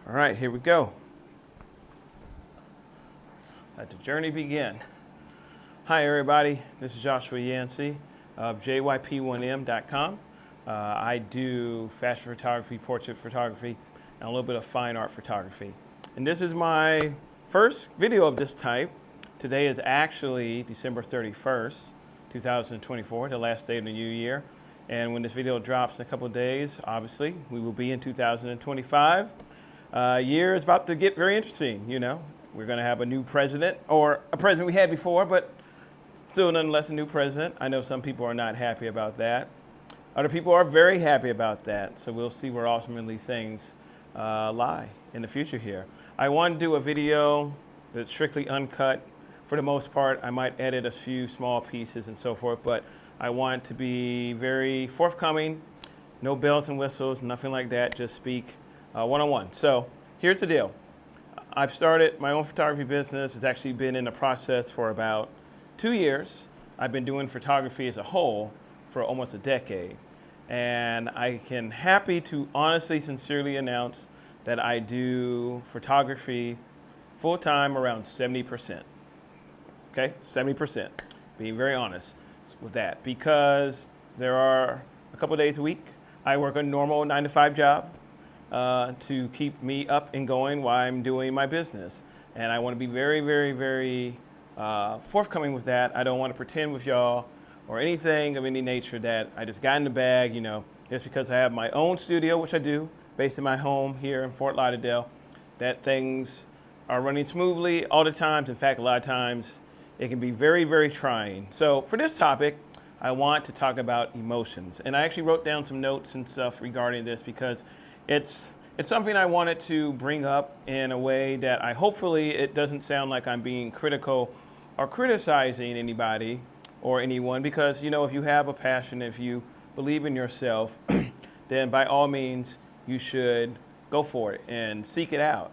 All right, here we go. Let the journey begin. Hi, everybody. This is Joshua Yancey of JYP1M.com. I do fashion photography, portrait photography, and a little bit of fine art photography. And this is my first video of this type. Today is actually December 31st, 2024, the last day of the new year. And when this video drops in a couple of days, obviously, we will be in 2025. Year is about to get very interesting, you know. We're going to have a new president, or a president we had before, but still nonetheless a new president. I know some people are not happy about that. Other people are very happy about that. So we'll see where ultimately things lie in the future here. I want to do a video that's strictly uncut. For the most part, I might edit a few small pieces and so forth, but I want it to be very forthcoming, no bells and whistles, nothing like that, just speak one-on-one. So here's the deal. I've started my own photography business. It's actually been in the process for about 2 years. I've been doing photography as a whole for almost a decade. And I can happy to honestly, sincerely announce that I do photography full-time around 70%. Okay, 70%. Being very honest with that, because there are a couple of days a week I work a normal 9-to-5 job to keep me up and going while I'm doing my business. And I want to be very, very, very forthcoming with that. I don't want to pretend with y'all or anything of any nature that I just got in the bag, you know, just because I have my own studio, which I do, based in my home here in Fort Lauderdale, that things are running smoothly all the times. In fact, a lot of times it can be very, very trying. So for this topic, I want to talk about emotions. And I actually wrote down some notes and stuff regarding this because it's something I wanted to bring up in a way that hopefully it doesn't sound like I'm being critical or criticizing anybody or anyone, because, you know, if you have a passion, if you believe in yourself, then by all means you should go for it and seek it out.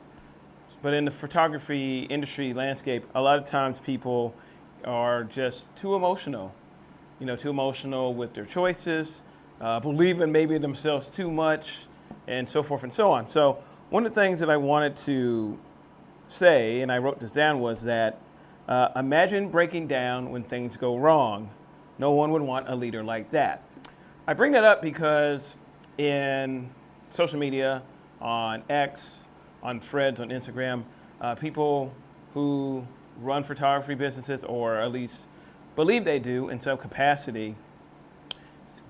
But in the photography industry landscape, a lot of times people are just too emotional, you know, too emotional with their choices, believing maybe themselves too much, and so forth and so on. So one of the things that I wanted to say, and I wrote this down, was that imagine breaking down when things go wrong. No one would want a leader like that. I bring that up because in social media, on X, on Threads, on Instagram, people who run photography businesses, or at least believe they do in some capacity,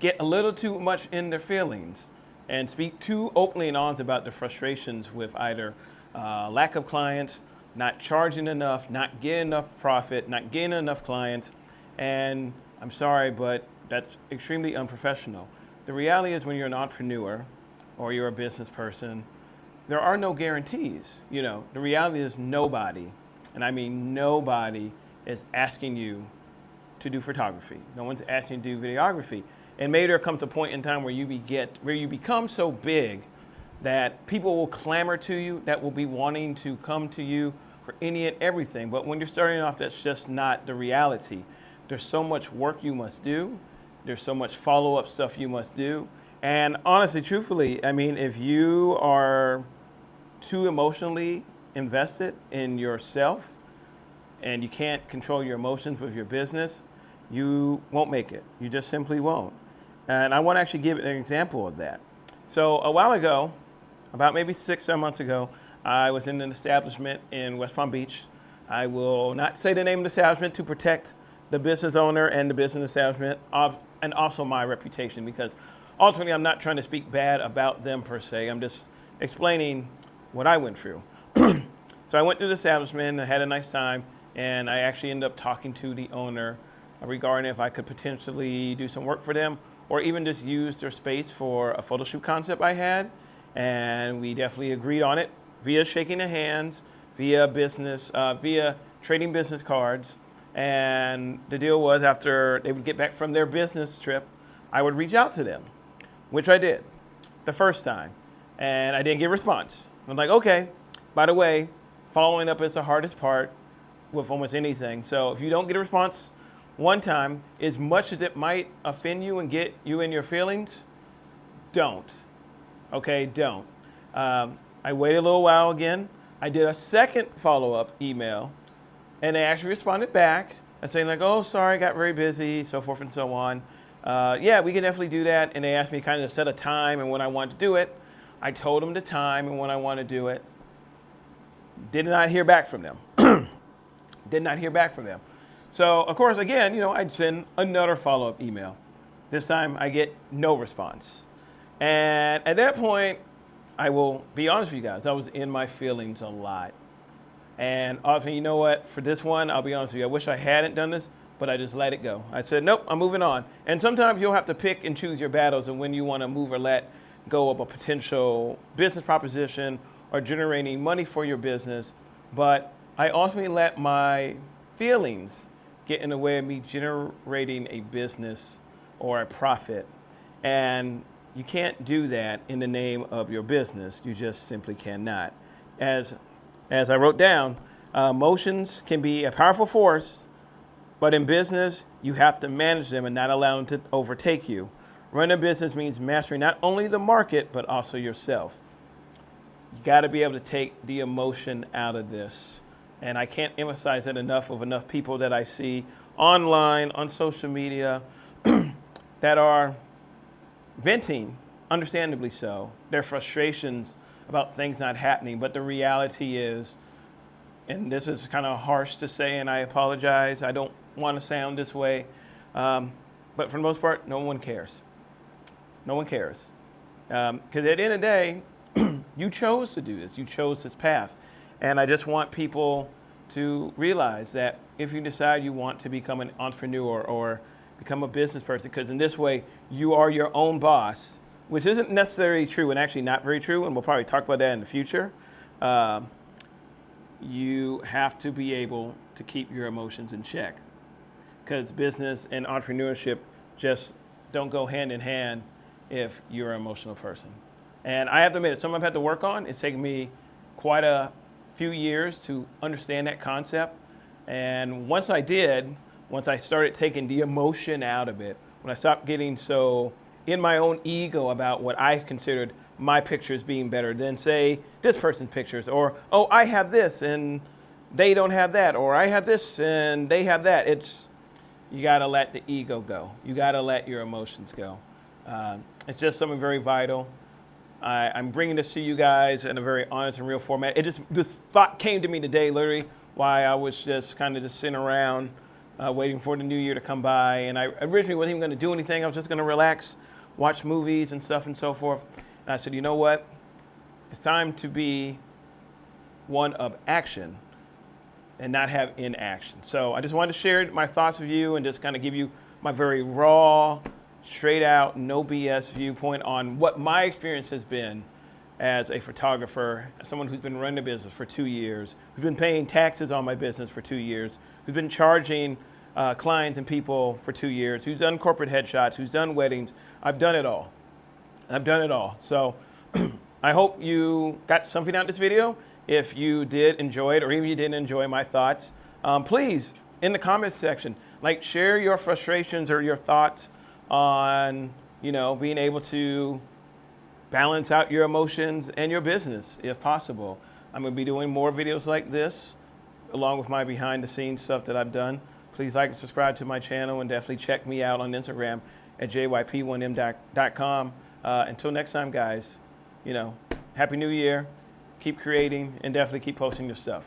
get a little too much in their feelings and speak too openly and honestly about their frustrations with either lack of clients, not charging enough, not getting enough profit, not getting enough clients. And I'm sorry, but that's extremely unprofessional. The reality is, when you're an entrepreneur or you're a business person, there are no guarantees. You know, the reality is nobody, and I mean nobody, is asking you to do photography. No one's asking you to do videography. And maybe there comes a point in time where you become so big that people will clamor to you, that will be wanting to come to you for any and everything. But when you're starting off, that's just not the reality. There's so much work you must do. There's so much follow-up stuff you must do. And honestly, truthfully, I mean, if you are too emotionally invested in yourself and you can't control your emotions with your business, you won't make it. You just simply won't. And I want to actually give an example of that. So a while ago, about maybe 6-7 months ago, I was in an establishment in West Palm Beach. I will not say the name of the establishment to protect the business owner and the business establishment, and also my reputation, because ultimately I'm not trying to speak bad about them per se. I'm just explaining what I went through. So I went to the establishment and had a nice time, and I actually ended up talking to the owner regarding if I could potentially do some work for them, or even just use their space for a photo shoot concept I had. And we definitely agreed on it via shaking of hands, via trading business cards. And the deal was, after they would get back from their business trip, I would reach out to them, which I did the first time. And I didn't get a response. I'm like, okay, by the way, following up is the hardest part with almost anything. So if you don't get a response one time, as much as it might offend you and get you in your feelings, don't. Okay, don't. I waited a little while again. I did a second follow-up email, and they actually responded back and saying like, oh, sorry, got very busy, so forth and so on. Yeah, we can definitely do that. And they asked me kind of to set a time and when I wanted to do it. I told them the time and when I want to do it. Did not hear back from them. Did not hear back from them. So, of course, again, I'd send another follow-up email. This time I get no response. And at that point, I will be honest with you guys, I was in my feelings a lot. And often, you know what, for this one, I'll be honest with you, I wish I hadn't done this, but I just let it go. I said, nope, I'm moving on. And sometimes you'll have to pick and choose your battles and when you want to move or let go of a potential business proposition or generating money for your business. But I ultimately let my feelings get in the way of me generating a business or a profit. And you can't do that in the name of your business. You just simply cannot. As I wrote down, emotions can be a powerful force, but in business, you have to manage them and not allow them to overtake you. Running a business means mastering not only the market, but also yourself. You got to be able to take the emotion out of this. And I can't emphasize it enough of enough people that I see online, on social media, that are venting, understandably so, their frustrations about things not happening. But the reality is, and this is kind of harsh to say, and I apologize, I don't want to sound this way, but for the most part, no one cares. No one cares. Because at the end of the day, you chose to do this. You chose this path. And I just want people to realize that if you decide you want to become an entrepreneur or become a business person, because in this way, you are your own boss, which isn't necessarily true and actually not very true, and we'll probably talk about that in the future. You have to be able to keep your emotions in check, because business and entrepreneurship just don't go hand in hand if you're an emotional person. And I have to admit, it's something I've had to work on. It's taken me quite a few years to understand that concept. And once I started taking the emotion out of it, when I stopped getting so in my own ego about what I considered my pictures being better than, say, this person's pictures, or, oh, I have this and they don't have that, or I have this and they have that. You got to let the ego go. You got to let your emotions go. It's just something very vital. I'm bringing this to you guys in a very honest and real format. This thought came to me today, literally, while I was just kind of just sitting around waiting for the new year to come by. And I originally wasn't even going to do anything. I was just going to relax, watch movies and stuff and so forth. And I said, you know what? It's time to be one of action and not have inaction. So I just wanted to share my thoughts with you and just kind of give you my very raw, straight out, no BS viewpoint on what my experience has been as a photographer, as someone who's been running a business for 2 years, who's been paying taxes on my business for 2 years, who's been charging clients and people for 2 years, who's done corporate headshots, who's done weddings. I've done it all. So I hope you got something out of this video. If you did enjoy it, or even you didn't enjoy my thoughts, please, in the comments section, share your frustrations or your thoughts on, being able to balance out your emotions and your business if possible. I'm going to be doing more videos like this, along with my behind the scenes stuff that I've done. Please like and subscribe to my channel, and definitely check me out on Instagram at jyp1m.com. Until next time, guys, Happy New Year. Keep creating and definitely keep posting your stuff.